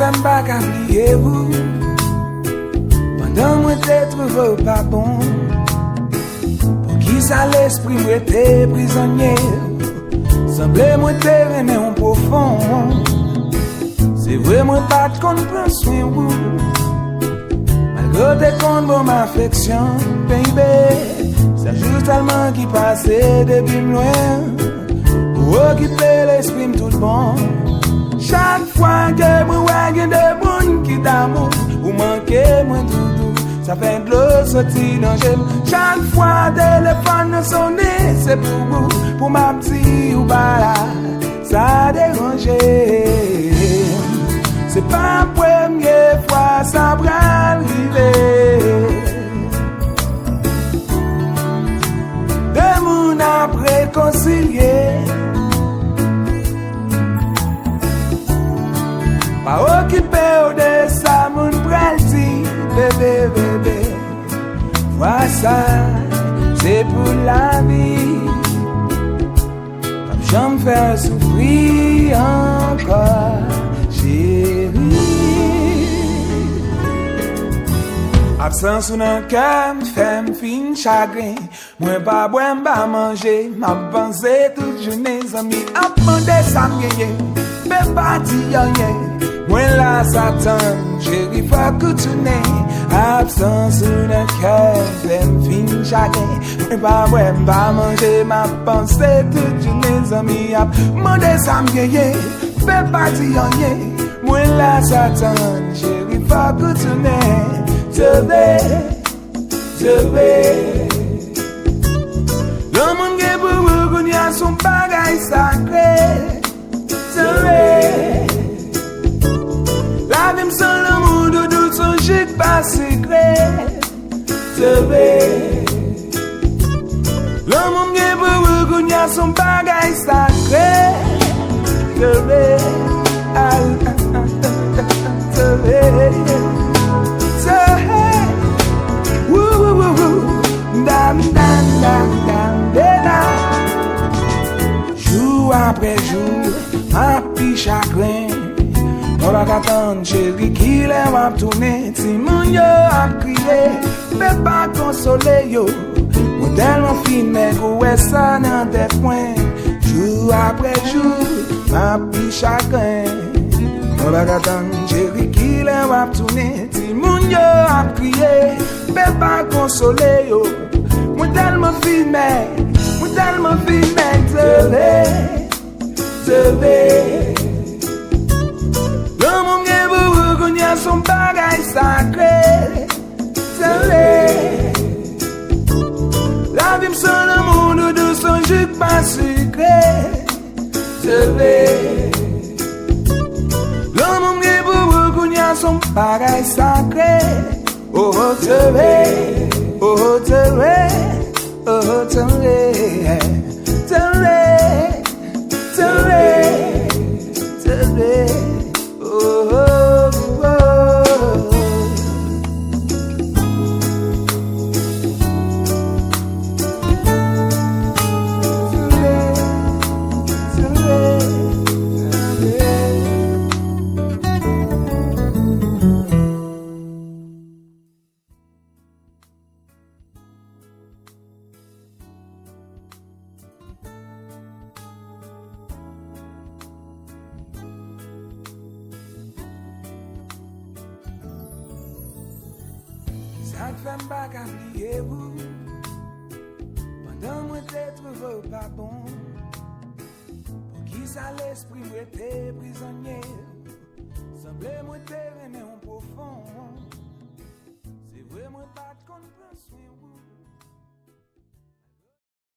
fait pas qu'oublier vous. Pendant moi te trouve pas bon. Pour qui ça l'esprit moi t'es prisonnier. Semblait moi te remet en profond. C'est vrai moi pas de compte prend soin vous. Malgré tes comptes pour ma affection, baby. C'est juste tellement qui passait depuis loin. Pour occuper l'esprit tout bon. Chaque fois que moi ouais des bonnes qui d'amour ou manquer moi doudou ça fait de l'eau sortir dans j'aime. Chaque fois téléphone sonne c'est pour ma petite ou bala ça déranger. C'est pas la première fois ça va arriver. De mon après réconcilier. Pas occupé de ça, mon bralti, bébé, bébé. Vois ça, c'est pour la vie. Comme j'en me fais souffrir encore, chérie. Absence ou non cœur, fait me fin chagrin. Moi pas boire, pas manger, m'a pensé toute journée, amis, à demander ça me gagne. Mais pas dire rien. Moi là Satan, chérie, faut que tu n'aies. Absence ou non cœur, fait me fin chagrin. Moi pas boire, pas manger, m'a pensé toute journée, amis, à demander ça me gagne. Mais pas dire rien. Moi là Satan, chérie, faut que tu n'aies. Je vais. Le monde qui est pour vous, il y a son bagage sacré. Je vais. La vie sans le monde, d'où son chic pas secret. Je vais. Le monde qui est pour vous, il y a son bagage sacré. Je vais. Je vais. Jour après jour, un petit chagrin. On va attendre chérie qui l'aime à tourner. Si mon yo a crié, mais pas consoler yo. Ou tellement fin mais ouais ça dans tes points. Jour après jour, un petit chagrin. On va attendre chérie qui l'aime à tourner. Si mon yo a crié, mais pas consoler yo. Moi tellement filmé, je vais. Le monde est beau, qu'on y a son bagage sacré. Je vais. La vie me sonne le monde de son jus pas secret. Je vais. Le monde est beau, qu'on y a son bagage sacré. Oh, je vais. Oh, je vais. Oh, Tere, oh, oh, oh. Ça ne fait pas qu'oublier vous. Pendant moi te trouve pas bon. Pour qui ça l'esprit moi t'es prisonnier. Semblait moi te remet en profond. C'est vrai moi pas de compte prend soin vous.